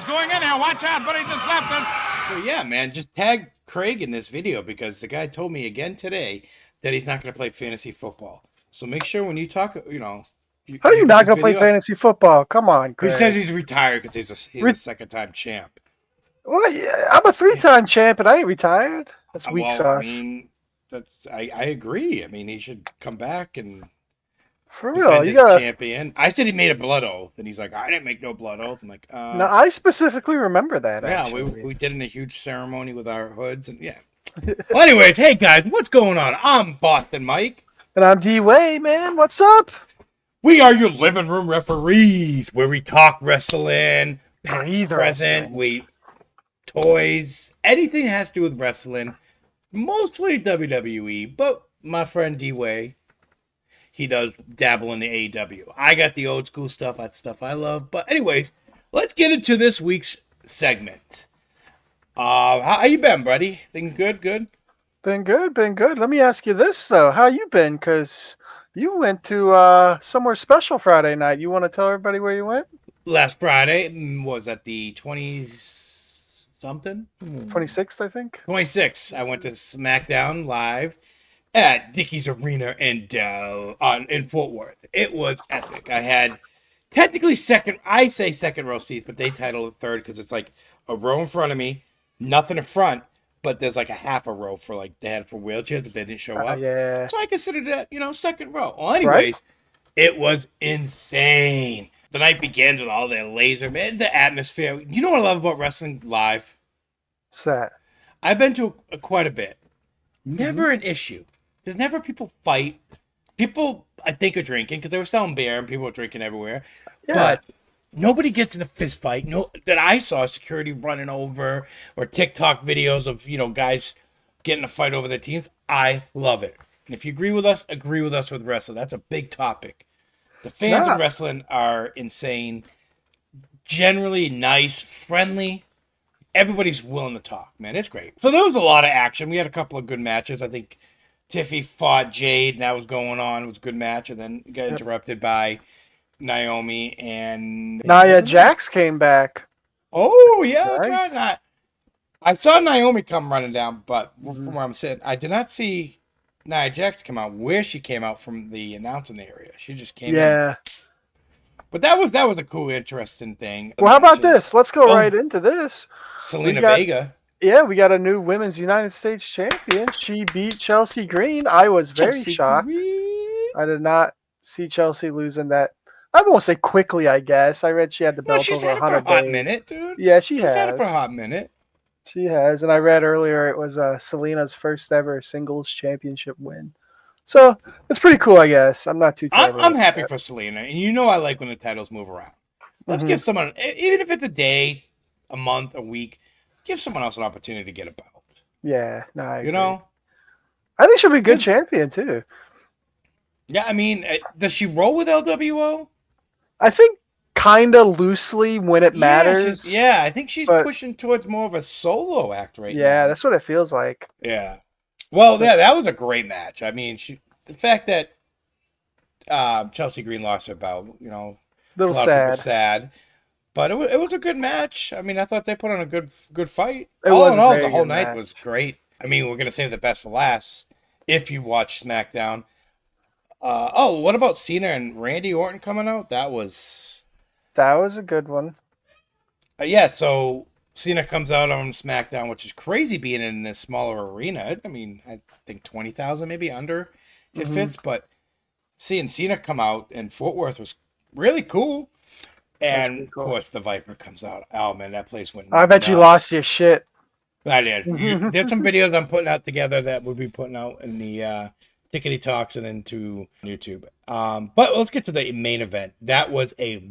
going in here. Watch out, buddy just left us. So yeah, man, just tag Craig in this video because the guy told me again today that he's not going to play fantasy football. So make sure when you talk, How are you put not this going to play video up. fantasy football? Come on, He Craig. says he's retired because he's a second-time champ. Well, yeah, I'm a 3-time champ and I ain't retired. That's weak sauce. I mean, I agree. I mean, he should come back and For real, defend you his gotta. champion. I said he made a blood oath, and he's like, I didn't make no blood oath. I'm like, No, I specifically remember that. yeah, Actually, we did in a huge ceremony with our hoods, and yeah. Well, anyways, hey guys, what's going on? I'm Boston Mike. And I'm D-Way, man. What's up? We are your living room referees, where we talk wrestling, Breathe present, wrestling. toys, anything that has to do with wrestling, mostly WWE, but my friend D-Way, he does dabble in the AEW. I got the old school stuff, that stuff I love. But anyways, let's get into this week's segment. How you been, buddy? Things good? Good? Been good. Let me ask you this though: how you been? Cause you went to somewhere special Friday night. You want to tell everybody where you went? Last Friday, was that the 20-something? 26th, I think. 26. I went to Smackdown live at Dickies Arena in Fort Worth. It was epic. I had technically second row seats, but they titled it third because it's like a row in front of me, nothing in front, but there's like a half a row for like they had for wheelchairs, but they didn't show up. Yeah. So I considered that, second row. Well, anyways, It was insane. The night begins with all the laser, man, the atmosphere. You know what I love about wrestling live? What's that? I've been to quite a bit. Never an issue. There's never people fight. People, I think, are drinking because they were selling beer and people were drinking everywhere. Yeah. But nobody gets in a fist fight. No, that I saw security running over or TikTok videos of guys getting a fight over their teams. I love it. And if you agree with us with wrestling. That's a big topic. The fans in wrestling are insane. Generally nice, friendly. Everybody's willing to talk, man. It's great. So there was a lot of action. We had a couple of good matches. I think Tiffy fought Jade, and that was going on. It was a good match, and then got interrupted by Naomi and Nia Jax came back. Oh, yeah, Right. that's right. I saw Naomi come running down, but from where I'm sitting, I did not see Nia Jax come out. Where she came out from the announcing area, she just came in. Yeah. But that was a cool, interesting thing. Well, how about this? Let's go right into this. Selena Vega. Yeah, we got a new Women's United States champion. She beat Chelsea Green. I was very shocked. I did not see Chelsea losing that. I won't say quickly, I guess. I read she had the belt she's over had it for 100 a hot days. minute, dude. Yeah, she's had it for a hot minute. She has, and I read earlier it was Selena's first ever singles championship win. So it's pretty cool, I guess. I'm not too terribly I'm happy upset. for Selena, and I like when the titles move around. Let's give someone, even if it's a day, a month, a week, give someone else an opportunity to get a belt. Yeah, no, I agree. I think she'll be a good champion too. Yeah, I mean, does she roll with LWO? I think kind of loosely when it matters. Yeah, I think she's pushing towards more of a solo act right now. Yeah, that's what it feels like. Yeah. Well, yeah, that was a great match. I mean, the fact that Chelsea Green lost her belt, a little lot sad. of people sad. But it was a good match. I mean, I thought they put on a good fight. The whole night was great. I mean, we're gonna save the best for last. If you watch SmackDown. What about Cena and Randy Orton coming out? That was a good one. Yeah, so Cena comes out on SmackDown, which is crazy being in this smaller arena. I mean, I think 20,000 maybe under it fits, but seeing Cena come out in Fort Worth was really cool. And of course, the Viper comes out. Oh man, that place went nuts. I bet you lost your shit. I did. There's some videos I'm putting out together that we'll be putting out in the Tickety Talks and into YouTube. But let's get to the main event. That was a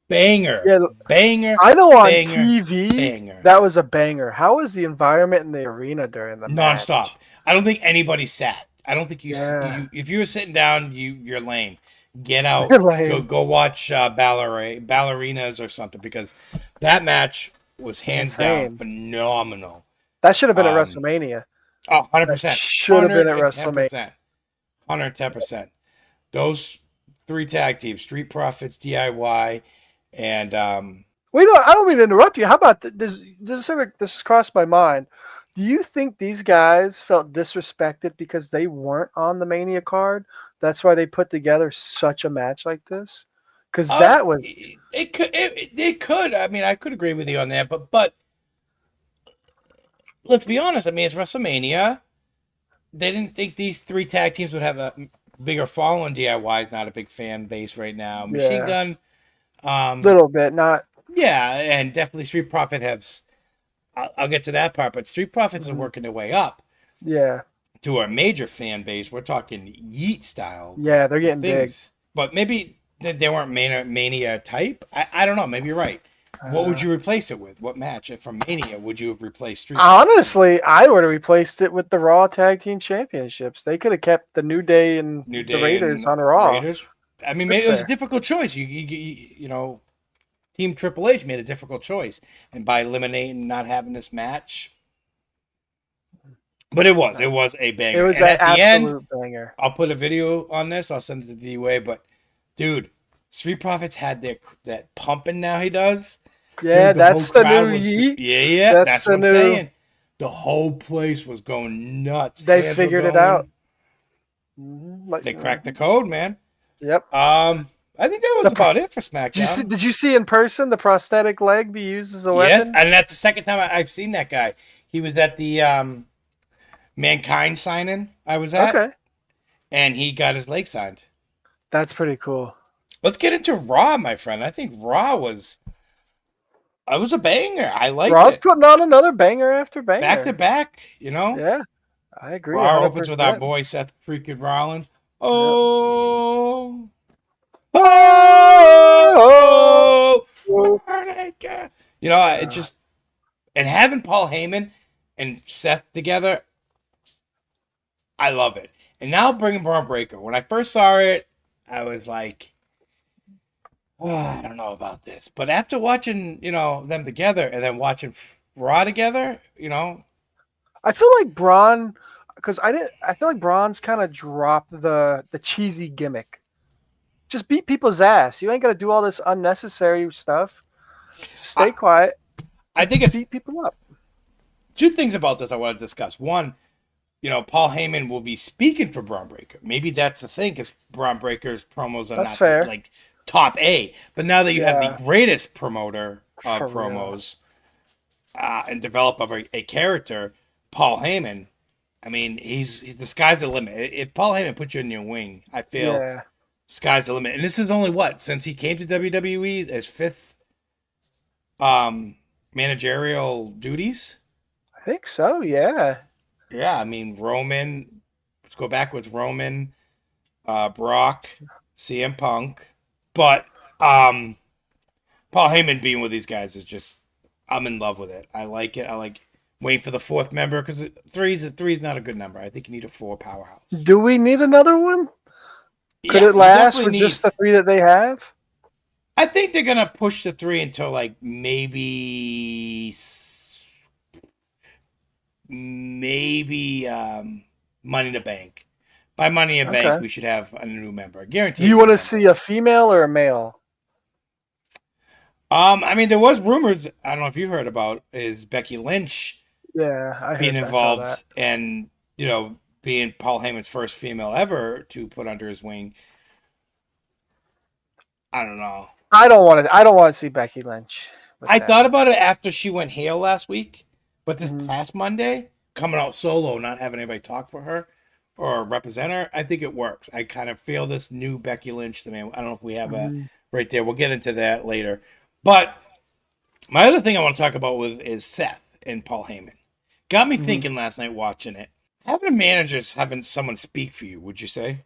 banger. Yeah, banger. I know on banger, TV banger. that was a banger. How was the environment in the arena during the match? Nonstop. I don't think anybody sat. I don't think you if you were sitting down, you're lame. Get out. Go watch ballerinas or something, because that match was hands down phenomenal. That should have been at WrestleMania. Oh, 100%. Should have been at WrestleMania. 110%. Those three tag teams, Street Profits, DIY, and Wait, no, I don't mean to interrupt you. How about this has crossed my mind. Do you think these guys felt disrespected because they weren't on the Mania card? That's why they put together such a match like this? Because that was, It could. I mean, I could agree with you on that, but let's be honest. I mean, it's WrestleMania. They didn't think these three tag teams would have a bigger following. DIY is not a big fan base right now. Machine yeah, Gun, um, little bit, not, yeah, and definitely Street Profit has. I'll get to that part, but Street Profits are mhm, working their way up yeah, to a major fan base. We're talking Yeet style yeah, they're getting big. things, but maybe they weren't Mania type. I don't know. Maybe you're right. What would you replace it with? What match from Mania would you have replaced Street Profits? Honestly, I would have replaced it with the Raw Tag Team Championships. They could have kept the New Day and New the Day Raiders and on Raw. Raiders? I mean, That's maybe it was a fair. difficult choice. You know, Team Triple H made a difficult choice, and by eliminating not having this match, but it was a It banger. was And an at the end, absolute banger. I'll put a video on this. I'll send it to D-Way. But dude, Street Profits had that pumping. Now he does. Yeah, Dude, the whole that's the crowd new was Yeet. yeah. That's That's what the I'm new. saying. The whole place was going nuts. They Hands were figured it out. going. Like, They cracked the code, man. yep. I think that was The, about it for did you see? SmackDown. Did you see in person the prosthetic leg be used as a Yes, weapon? and that's the second time I've seen that guy. He was at the Mankind signing I was at, Okay, and he got his leg signed. that's pretty cool. Let's get into Raw, my friend. I think Raw was a banger. I liked Raw's it. putting on another banger after Back to banger. back, you know. Yeah, I agree, Raw opens with our 100%. boy Seth freaking Rollins. Yep. Oh, Oh, oh, oh, you know, it oh. just and having Paul Heyman and Seth together, I love it. And now bringing Braun Breaker. When I first saw it, I was like, oh, I don't know about this. But after watching, them together and then watching Raw together, I feel like Braun, because I didn't. I feel like Braun's kind of dropped the cheesy gimmick. Just beat people's ass. You ain't gotta do all this unnecessary stuff. Just I, stay quiet. I think it's Beat people up. two things about this I want to discuss. One, Paul Heyman will be speaking for Braun Breaker. Maybe that's the thing, because Braun Breaker's promos are That's not fair. like top A. But now that you have Yeah, the greatest promoter for of real. promos and develop a character, Paul Heyman, I mean, the sky's the limit. If Paul Heyman puts you in your wing, I feel Yeah, sky's the limit. And this is only what since he came to WWE as fifth um, managerial duties. I think so. Yeah. Yeah, I mean Roman. Let's go back with Roman, Brock, CM Punk, but Paul Heyman being with these guys is just I'm in love with it. I like it. I like waiting for the fourth member because three's not a good number. I think you need a four powerhouse. Do we need another one? Could Yeah, it you last definitely for need. just the three that they have? I think they're gonna push the three until like maybe Money in the Bank. By Money in the Bank, Okay. we should have a new member, a Do guaranteed you new want to member. see a female or a male? I mean, there was rumors. I don't know if you heard about is Becky Lynch Yeah, I being heard. I saw that. involved and being Paul Heyman's first female ever to put under his wing. I don't know. I don't want to. I don't want to see Becky Lynch with I thought them. about it after she went heel last week, but this Mhm. past Monday, coming out solo, not having anybody talk for her or represent her, I think it works. I kind of feel this new Becky Lynch to me. I don't know if we have a Mhm. right there. We'll get into that later. But my other thing I want to talk about is Seth and Paul Heyman. Got me Mhm. thinking last night watching it. Having a manager is having someone speak for you, would you say?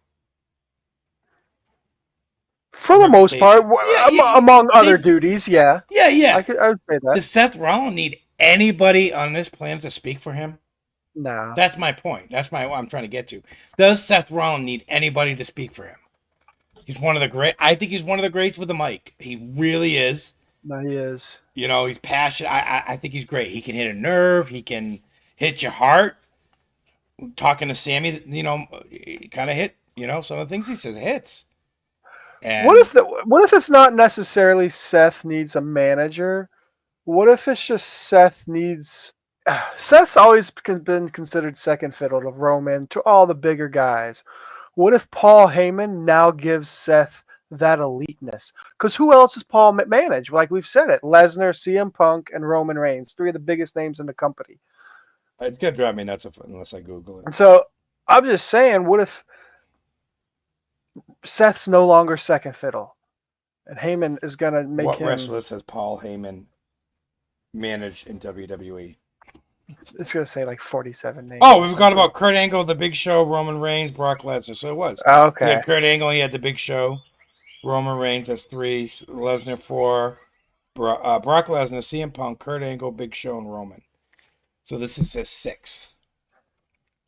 For the most part, Reputation. Yeah, among other they, duties, yeah, yeah, yeah. I would say that. Does Seth Rollins need anybody on this planet to speak for him? No, That's my point. That's what I'm trying to get to. Does Seth Rollins need anybody to speak for him? He's one of the great. I think he's one of the greats with a mic. He really is. no, he is. He's passionate. I think he's great. He can hit a nerve. He can hit your heart. Talking to Sammy, kind of hit. Some of the things he says hits. And what if it's not necessarily Seth needs a manager? What if it's just Seth needs? Seth's always been considered second fiddle to Roman, to all the bigger guys. What if Paul Heyman now gives Seth that eliteness? Because who else is Paul manage? Like we've said it, Lesnar, CM Punk, and Roman Reigns, three of the biggest names in the company. it's gonna drive me nuts unless I Google it. And so I'm just saying, what if Seth's no longer second fiddle, and Heyman is gonna make What him? wrestler says Paul Heyman managed in WWE? It's gonna say like 47 names. Oh, we forgot about Kurt Angle, The Big Show, Roman Reigns, Brock Lesnar. So it was. Oh, You okay. had Kurt Angle, he had The Big Show. Roman Reigns, that's 3. Lesnar, 4. Brock Lesnar, CM Punk, Kurt Angle, Big Show, and Roman. So this is a 6.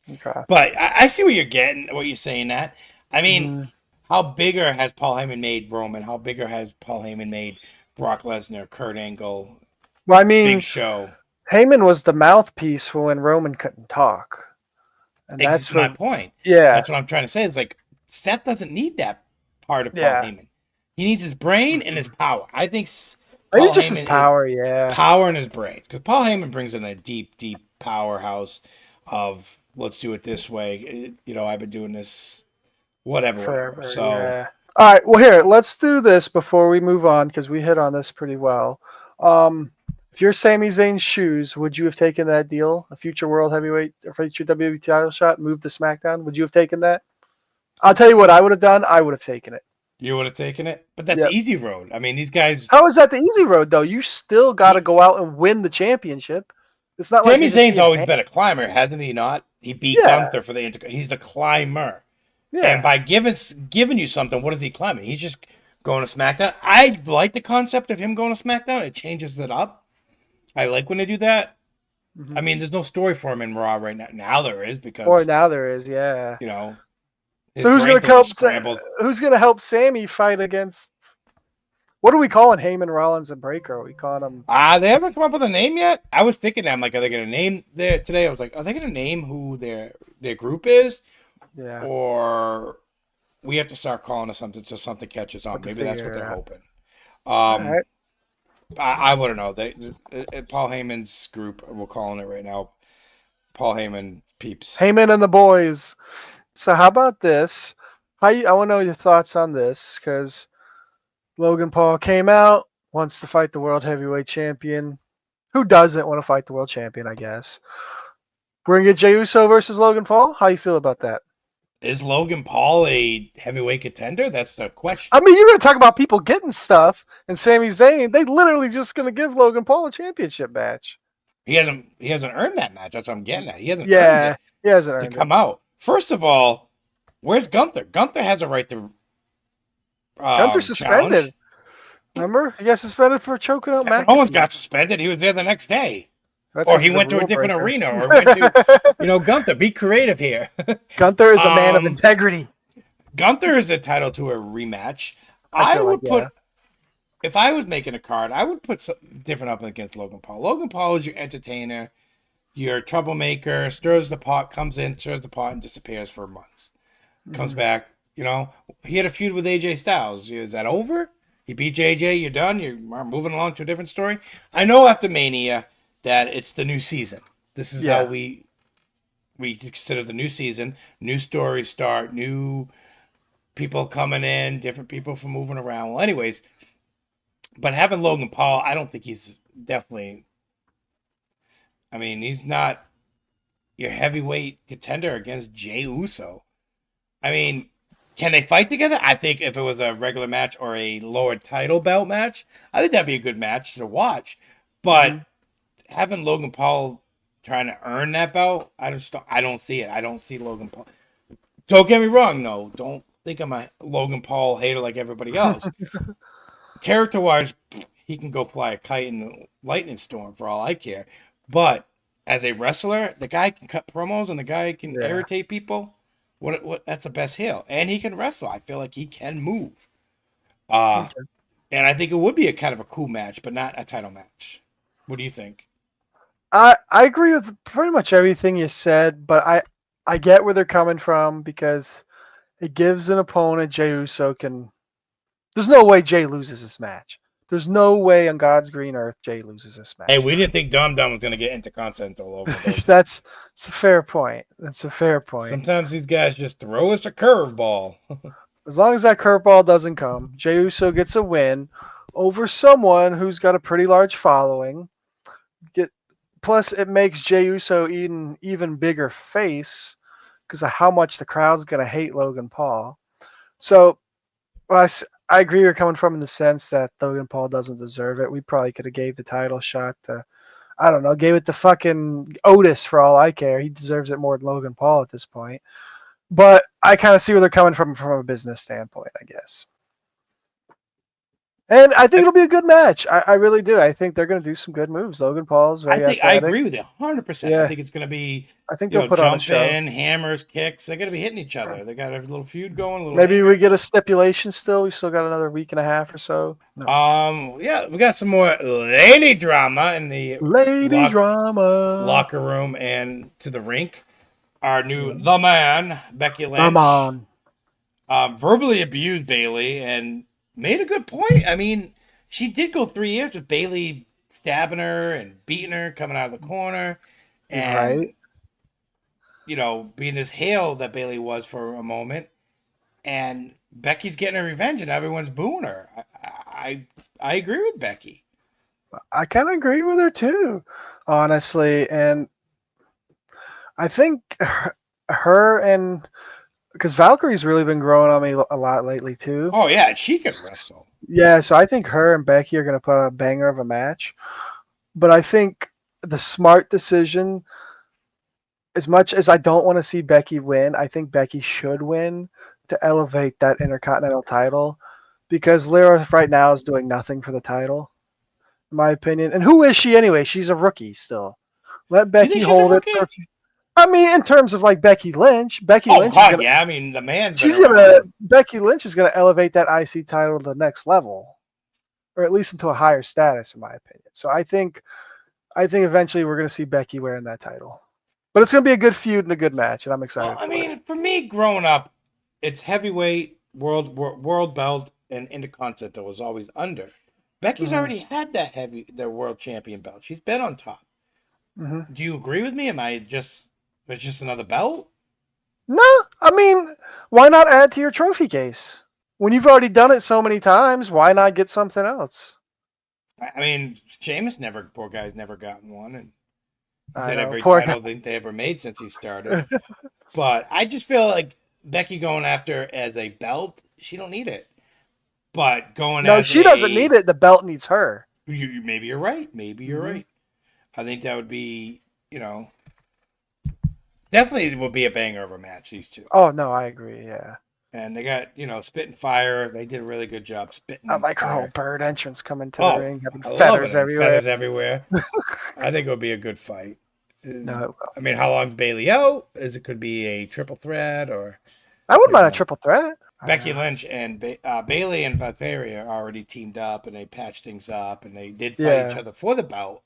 Okay. But I see what you're getting, what you're saying that. I mean, how bigger has Paul Heyman made Roman? How bigger has Paul Heyman made Brock Lesnar, Kurt Angle, Well, I mean, Big Show? Heyman was the mouthpiece for when Roman couldn't talk. And that's my point. Yeah. That's what I'm trying to say. It's like Seth doesn't need that part of Paul Yeah. Heyman. He needs his brain and his power. I think Maybe just his power, yeah. Power and his brain. Because Paul Heyman brings in a deep, deep powerhouse of let's do it this way. You know, I've been doing this whatever. Forever, So yeah. All right, well here, let's do this before we move on because we hit on this pretty well. If you're Sami Zayn's shoes, would you have taken that deal? A future world heavyweight or future WWE title shot, moved to SmackDown? Would you have taken that? I'll tell you what I would have done. I would have taken it. You would have taken it? But that's Yep. easy road. I mean, these guys. How is that the easy road though? You still got to go out and win the championship. It's not Sami like Zayn's always been a climber, hasn't he not? He beat Gunther for the He's a climber. Yeah. And by giving you something, what is he climbing? He's just going to SmackDown. I like the concept of him going to SmackDown. It changes it up. I like when they do that. Mm-hmm. I mean, there's no story for him in Raw right now. Now there is because. Or now there is, yeah. You know. So who's gonna help Sammy fight against? What are we calling Heyman, Rollins, and Breaker? Are we calling them? They haven't come up with a name yet. I was thinking that. I'm like, are they gonna name there today? I was like, are they gonna name who their group is? Yeah. Or we have to start calling it something so something catches on. Maybe that's what they're hoping. All right. I wouldn't know. Paul Heyman's group, we're calling it right now. Paul Heyman peeps. Heyman and the boys. So how about this? I want to know your thoughts on this because Logan Paul came out, wants to fight the world heavyweight champion. Who doesn't want to fight the world champion? I guess we're gonna get Jey Uso versus Logan Paul. How you feel about that? Is Logan Paul a heavyweight contender? That's the question. I mean, you're going to talk about people getting stuff, and Sami Zayn, they literally just going to give Logan Paul a championship match. He hasn't earned that match. That's what I'm getting at. He hasn't earned it. He hasn't to earned come out. First of all, where's Gunther? Gunther has a right to Gunther's suspended. Challenge. Remember? He got suspended for choking out McAfee. Owens got suspended. He was there the next day. That's or he went to a different arena, or went to, Gunther, be creative here. Gunther is a man of integrity. Gunther is entitled to a rematch. I would put, if I was making a card, I would put something different up against Logan Paul. Logan Paul is your entertainer, your troublemaker, stirs the pot, comes in, stirs the pot, and disappears for months. Comes back, he had a feud with AJ Styles. Is that over? He beat JJ, you're done, you're moving along to a different story. I know after Mania that it's the new season. This is how we consider the new season. New stories start, new people coming in, different people from moving around. Well, anyways, but having Logan Paul, I don't think he's definitely. I mean, he's not your heavyweight contender against Jey Uso. I mean, can they fight together? I think if it was a regular match or a lower title belt match, I think that'd be a good match to watch. But having Logan Paul trying to earn that belt, I don't see it. I don't see Logan Paul. Don't get me wrong, no. Don't think I'm a Logan Paul hater like everybody else. Character-wise, he can go fly a kite in the lightning storm for all I care. But as a wrestler, the guy can cut promos and the guy can irritate people. What? That's the best heel. And he can wrestle. I feel like he can move. And I think it would be a kind of a cool match, but not a title match. What do you think? I agree with pretty much everything you said, but I get where they're coming from because it gives an opponent Jey Uso can There's no way Jay loses this match. There's no way on God's green earth Jay loses this match. Hey, we didn't think Dom Dom was going to get Intercontinental over those. That's a fair point. That's a fair point. Sometimes these guys just throw us a curveball. As long as that curveball doesn't come, Jey Uso gets a win over someone who's got a pretty large following. Plus, it makes Jey Uso even bigger face because of how much the crowd's going to hate Logan Paul. So, I agree where you're coming from in the sense that Logan Paul doesn't deserve it. We probably could have gave the title shot to, I don't know, gave it to fucking Otis for all I care. He deserves it more than Logan Paul at this point. But I kind of see where they're coming from a business standpoint, I guess. And I think it'll be a good match. I really do. I think they're going to do some good moves. Logan Paul's very athletic. I agree with you 100%. Yeah. I think it's going to be, I think they'll put on a show. Jump in, hammers, kicks. They're going to be hitting each other. They got a little feud going. Maybe we get a stipulation still. We still got another week and a half or so. No. Yeah, we got some more lady drama in the locker room and to the rink. Our new The Man, Becky Lynch. Come on. Verbally abused Bayley and made a good point. I mean, she did go 3 years with Bayley stabbing her and beating her, coming out of the corner. And, being this heel that Bayley was for a moment. And Becky's getting her revenge and everyone's booing her. I agree with Becky. I kind of agree with her too, honestly. And I think her and because Valkyrie's really been growing on me a lot lately too. Oh yeah, she can wrestle. Yeah, so I think her and Becky are going to put a banger of a match. But I think the smart decision, as much as I don't want to see Becky win, I think Becky should win to elevate that Intercontinental title because Lyra right now is doing nothing for the title, in my opinion. And who is she anyway? She's a rookie still. Let Becky hold it for a few. I mean, in terms of like Becky Lynch, Becky Lynch. I mean, the man's. Becky Lynch is gonna elevate that IC title to the next level, or at least into a higher status, in my opinion. So I think eventually we're gonna see Becky wearing that title, but it's gonna be a good feud and a good match, and I'm excited. Well, I mean, for me, growing up, it's heavyweight, world belt, and Intercontinental was always under. Becky's already had the world champion belt. She's been on top. Mm-hmm. Do you agree with me? It's just another belt? No, I mean, why not add to your trophy case? When you've already done it so many times, why not get something else? I mean, Sheamus poor guy's never gotten one. And he said every title thing they ever made since he started. But I just feel like Becky going after as a belt, she don't need it. But she doesn't need it. The belt needs her. Maybe you're right. Maybe you're right. I think that would be, definitely will be a banger of a match, these two. Oh, no, I agree, yeah. And they got, Spit and Fire. They did a really good job spitting. I like her whole bird entrance coming to the ring, having feathers everywhere. I think it'll be a good fight. No, it will. I mean, how long's Bayley out? It could be a triple threat or... I wouldn't mind a triple threat. Becky Lynch and Bayley and Valkyria are already teamed up, and they patched things up, and they did fight each other for the belt.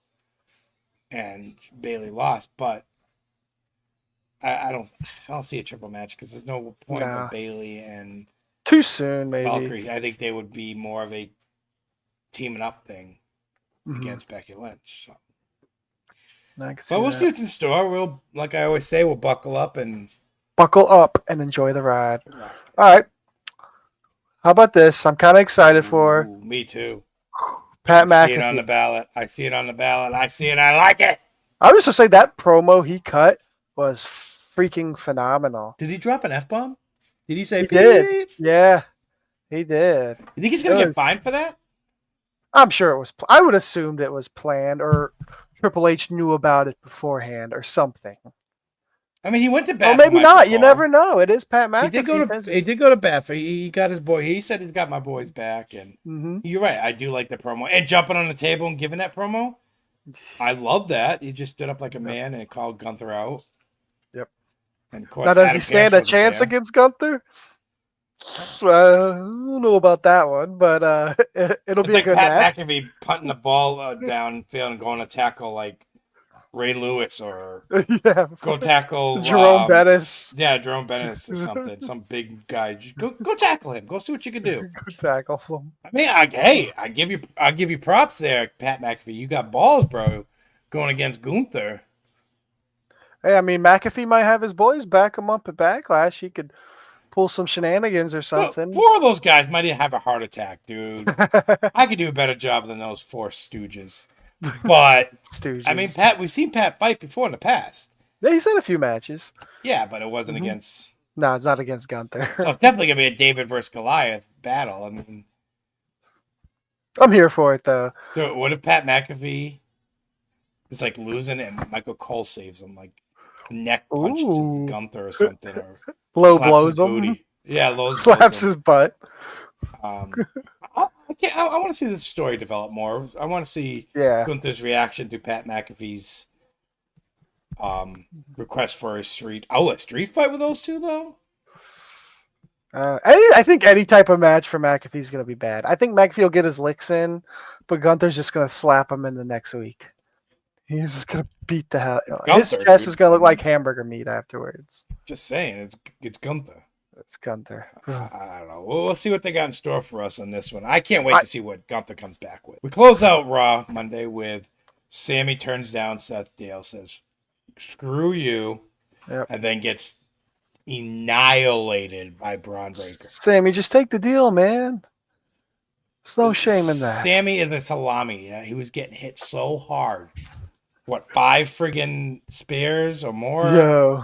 And Bayley lost, but I don't see a triple match because there's no point with Bayley and too soon maybe Valkyrie. I think they would be more of a teaming up thing against Becky Lynch. So. But we'll see what's in store. We'll, like I always say, we'll buckle up and enjoy the ride. All right. How about this? I'm kind of excited for. Me too. Pat McAfee. I see it on the ballot. I see it. I like it. I was just say that promo he cut was freaking phenomenal. Did he drop an F-bomb? Did he say? He did. Yeah, he did. You think he's gonna get fined for that? I'm sure it was. I would assumed it was planned, or Triple H knew about it beforehand, or something. I mean, he went to bat. Well, maybe not. You never know. It is Pat McAfee. He did go to bat. He got his boy. He said he's got my boys back, and you're right. I do like the promo and jumping on the table and giving that promo. I love that. He just stood up like a man and called Gunther out. Yep. And of course, now, does he stand a chance against Gunther? I don't know about that one, but it'll be a good match. Pat McAfee punting the ball downfield and going to tackle like Ray Lewis or Yeah. go tackle Jerome Bettis. Yeah, Jerome Bettis or something. Some big guy. Just go tackle him. Go see what you can do. Go tackle him. I mean, I give you props there, Pat McAfee. You got balls, bro. Going against Gunther. Hey, I mean, McAfee might have his boys back him up at Backlash. He could pull some shenanigans or something. Four of those guys might have a heart attack, dude. I could do a better job than those four stooges. But Stooges. I mean, Pat, we've seen Pat fight before in the past. Yeah, he's in a few matches. Yeah, but it wasn't against. No, it's not against Gunther. So it's definitely gonna be a David versus Goliath battle. I mean, I'm here for it though. so what if Pat McAfee is like losing and Michael Cole saves him, like neck punch to Gunther or something, or Low slaps blows his him. booty. Yeah, low Slaps his butt. I want to see this story develop more. I want to see Gunther's reaction to Pat McAfee's request for a street fight with those two though. I think any type of match for McAfee is going to be bad. I think McAfee will get his licks in, but Gunther's just going to slap him in the next week. He's just going to beat the hell. His chest is going to look like hamburger meat afterwards. Just saying, it's Gunther. It's Gunther. I don't know. We'll see what they got in store for us on this one. I can't wait to see what Gunther comes back with. We close out Raw Monday with Sammy turns down Seth. Dale says, "Screw you," and then gets annihilated by Braun Breaker. Sammy, just take the deal, man. There's no shame in that. Sammy is a salami. Yeah, he was getting hit so hard. What, 5 friggin' spears or more? Yo.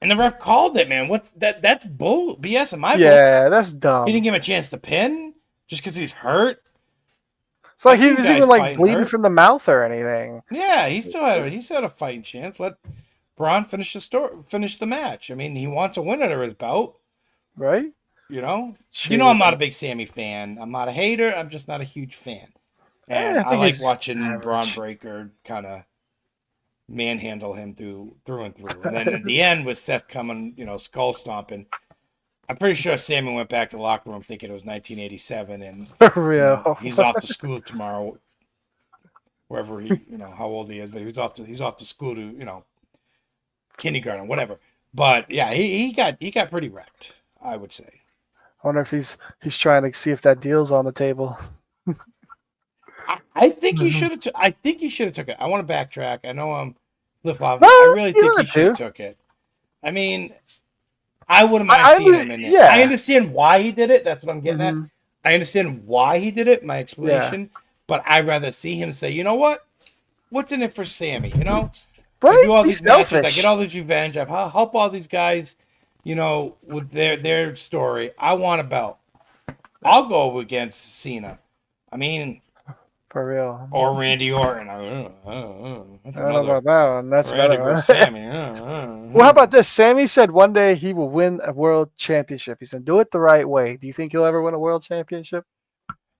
And the ref called it, man. What's that? That's bull BS in my book. Yeah, that's dumb. He didn't give him a chance to pin just because he's hurt. It's like he was even like bleeding from the mouth or anything. Yeah, he still had a fighting chance. Let Braun finish the match. I mean, he wants a win under his belt, right? You know, I'm not a big Sammy fan. I'm not a hater. I'm just not a huge fan. And I like watching Braun Breaker kind of manhandle him through and through. And then at the end with Seth coming, skull stomping. I'm pretty sure Sammy went back to the locker room thinking it was 1987, and For real. He's off to school tomorrow, wherever he, how old he is, but he's off to school to, kindergarten, whatever. But yeah, he got pretty wrecked, I would say. I wonder if he's trying to see if that deal's on the table. I think he should have. I think he should have took it. I want to backtrack. I know I'm flip-flopping. I really think he should have took it. I mean, I wouldn't mind seeing him in it. Yeah. I understand why he did it. That's what I'm getting at. I understand why he did it. My explanation, but I'd rather see him say, "You know what? What's in it for Sammy? Right? I do all these matches. I get all this revenge. I help all these guys, with their story. I want a belt. I'll go against Cena. I mean." For real. Or Randy Orton. I don't know about that one. That's Randy versus Sammy. Well, how about this? Sammy said one day he will win a world championship. He's going to do it the right way. Do you think he'll ever win a world championship?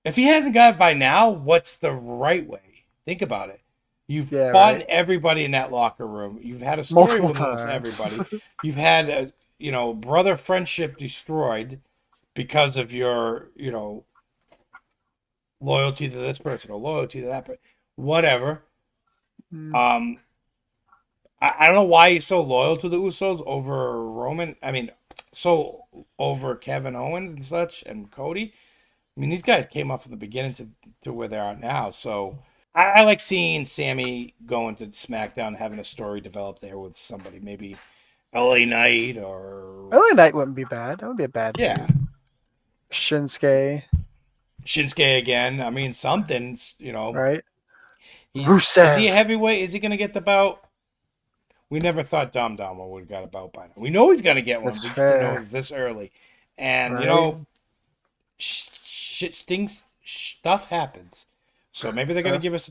If he hasn't got it by now, what's the right way? Think about it. You've fought everybody in that locker room. You've had a story with almost everybody. You've had, brother friendship destroyed because of your, loyalty to this person or loyalty to that person, whatever. I don't know why he's so loyal to the Usos over Roman. I mean, so over Kevin Owens and such and Cody. I mean, these guys came up from the beginning to where they are now. So I like seeing Sammy going to SmackDown, having a story develop there with somebody, maybe LA Knight or LA Knight wouldn't be bad. That would be a bad. Yeah. Shinsuke again. I mean, something, Right. Is he a heavyweight? Is he going to get the belt? We never thought Dom would have got a belt by now. We know he's going to get one. We just didn't know it was this early. And, stuff happens. So maybe they're going to give us,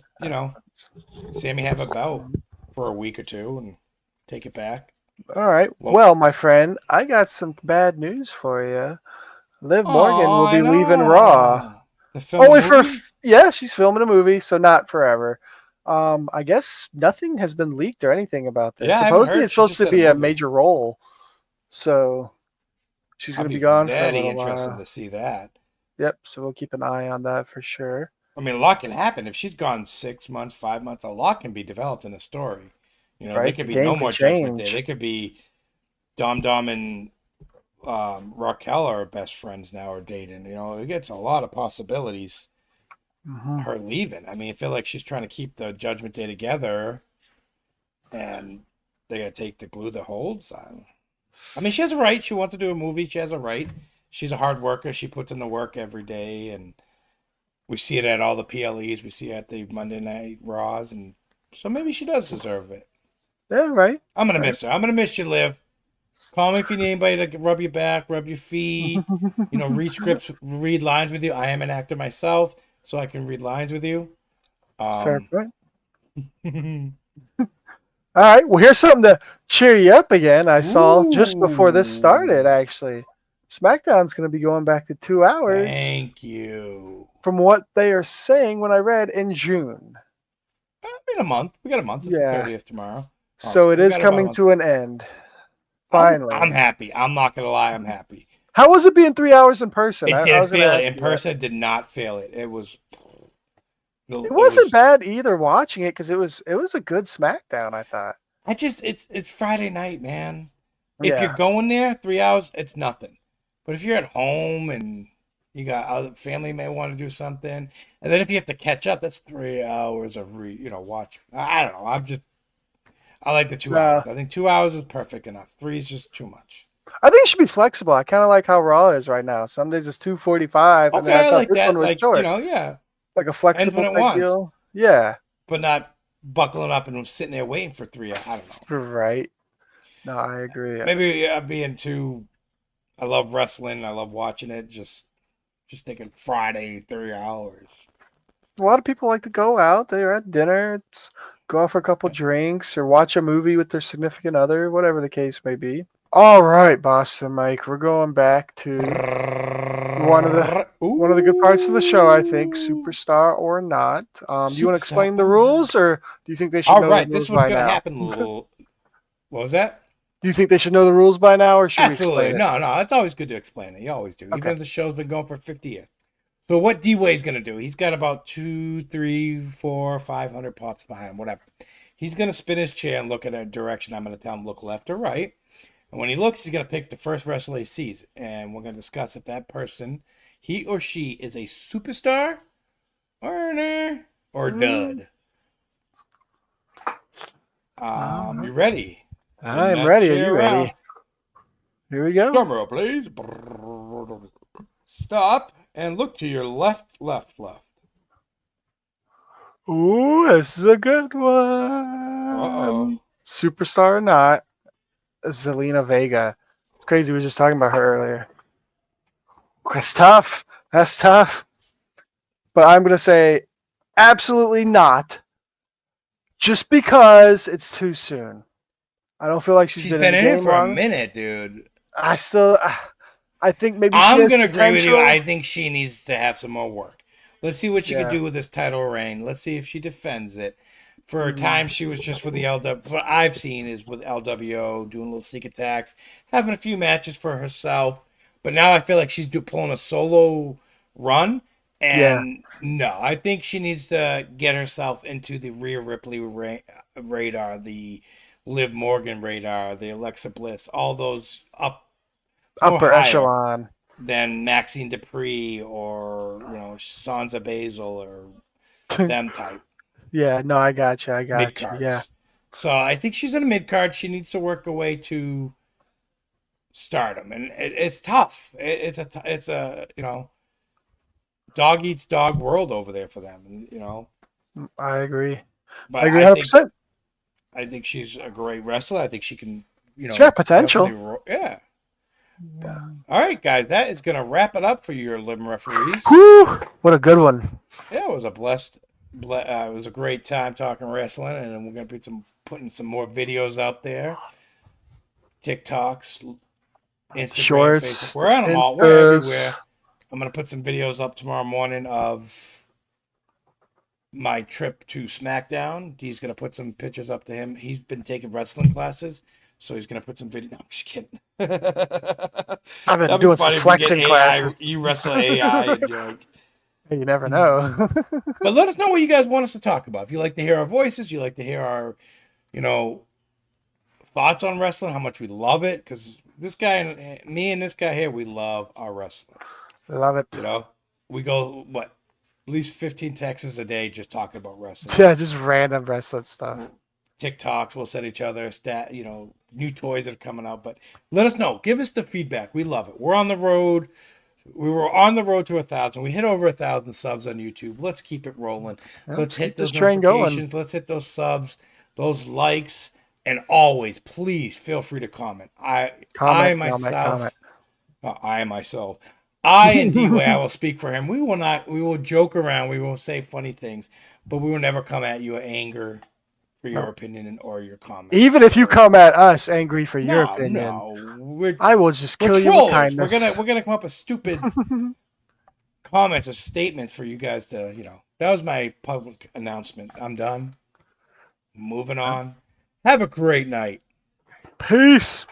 Sammy have a belt for a week or two and take it back. All right. Well, my friend, I got some bad news for you. Liv Morgan will be leaving Raw. Only for she's filming a movie, so not forever. I guess nothing has been leaked or anything about this. Yeah, supposedly it's supposed to be a major role, so she's going to be gone for a little while. Interesting to see that. Yep. So we'll keep an eye on that for sure. I mean, a lot can happen if she's gone 6 months, 5 months. A lot can be developed in a story. There Right? could The be game no can more Judgment Day. They change. could be Dom and Raquel are best friends now or dating. It gets a lot of possibilities. Hmm. Her leaving. I mean, I feel like she's trying to keep the Judgment Day together, and they gotta take the glue that holds. I mean, she has a right. She wants to do a movie. She has a right. She's a hard worker. She puts in the work every day, and we see it at all the PLEs. We see it at the Monday Night Raws, and so maybe she does deserve it. Yeah, right. I'm gonna Right. miss her. I'm gonna miss you, Liv. Call me if you need anybody to rub your back, rub your feet. Read scripts, read lines with you. I am an actor myself, so I can read lines with you. It's a fair Um, point. All right. Well, here's something to cheer you up again. I saw just before this started, Ooh, actually. SmackDown's going to be going back to 2 hours thank you. from what they are saying when I read in June. In a month, we got a month. It's the Yeah. 30th tomorrow. So it We is got about a coming month. to an end. I'm Finally. happy. I'm not gonna lie. I'm happy. How was it being 3 hours in person? It I didn't was going to feel it ask in you that. person. Did not feel it. It was. It It wasn't was. bad either watching it because it was a good SmackDown, I thought. It's Friday night, man. If you're Yeah. going there 3 hours, it's nothing. But if you're at home and you got other family may want to do something, and then if you have to catch up, that's 3 hours of watching. I don't know. I like the 2 hours. No. I think 2 hours is perfect enough. Three is just too much. I think it should be flexible. I kind of like how Raw is right now. Some days it's 2:45, and then Okay, I I thought like this one that. was Like, short, yeah, like a flexible infinite type wants, deal. Yeah. but not buckling up and sitting there waiting for 3 hours. I don't know. Right. No, I agree. Maybe being too. I love wrestling. I love watching it. Just thinking Friday 3 hours. A lot of people like to go out. They're at dinner, go out for a couple drinks, or watch a movie with their significant other, whatever the case may be. All right, Boston Mike, we're going back to one of the one of the good parts of the show, I think, Ooh, superstar or not. Do you want to superstar explain the or not? rules, or do you think they should All know the right, this rules is what's by gonna now? happen. Little. What was that? Do you think they should know the rules by now, or should we Absolutely. explain it? No, no. It's always good to explain it. You always do, even Okay. if the show's been going for 50 years. So what D-Way's gonna do? He's got about 2, 3, 4, 500 pops behind him, whatever. He's gonna spin his chair and look at a direction. I'm gonna tell him look left or right. And when he looks, he's gonna pick the first wrestler he sees, and we're gonna discuss if that person, he or she, is a superstar, earner, or Mm, dud. all right. You ready? Spin I'm that ready. Are you chair around. ready? Here we go. Drum roll, please. Stop and look to your left, left, left. Ooh, this is a good Uh-oh. one. Superstar or not, Zelina Vega. It's crazy. We were just talking about her earlier. That's tough. That's tough. But I'm going to say absolutely not, just because it's too soon. I don't feel like she's She's been in been the in it game for a long. minute, dude. I think maybe she I'm has going to agree with you. potential. I think she needs to have some more work. Let's see what she can Yeah. do with this title reign. Let's see if she defends it. For a Mhm. time, she was just with the LW. What I've seen is with LWO, doing little sneak attacks, having a few matches for herself. But now I feel like she's pulling a solo run. Yeah. And no, I think she needs to get herself into the Rhea Ripley radar, the Liv Morgan radar, the Alexa Bliss, all those up more Upper higher echelon. than Maxine Dupree or Sansa Basil or them type Yeah. No, I got you. I mid got you. Yeah. cards. So I think she's in a mid card. She needs to work her way to stardom, and it's tough. It's a dog eats dog world over there for them, I agree. But I agree 100%. I think she's a great wrestler. I think she can She's got potential. definitely yeah. But, all right, guys, that is gonna wrap it up for your Lim referees. Whew, what a good one. Yeah, it was a it was a great time talking wrestling, and we're gonna be putting some more videos out there, TikToks, Instagram, Shorts, Facebook. We're on them all. We're everywhere. I'm gonna put some videos up tomorrow morning of my trip to Smackdown. D's gonna put some pictures up to him. He's been taking wrestling classes, so he's gonna put some video. No, I'm just kidding. I've been That'd be doing some funny if we get flexing AI. classes. You wrestle AI, and you're like, You never know. But let us know what you guys want us to talk about. If you like to hear our voices, you like to hear our, thoughts on wrestling, how much we love it. Because this guy and me and this guy here, we love our wrestling. Love it. We go, at least 15 texts a day just talking about wrestling. Yeah, just random wrestling stuff. TikToks, we'll send each other new toys that are coming out. But let us know. Give us the feedback. We love it. We're on the road. We were on the road to 1,000. We hit over 1,000 subs on YouTube. Let's keep it rolling. Let's hit those notifications. Let's hit those subs, those likes, and always, please feel free to comment. I myself, I and D-Way, I will speak for him. We will joke around. We will say funny things, but we will never come at you with anger for your opinion or your comment. Even if you come at us angry for your opinion, I will just kill you with kindness. We're gonna come up with stupid comments or statements for you guys to, That was my public announcement. I'm done. Moving on. Have a great night. Peace.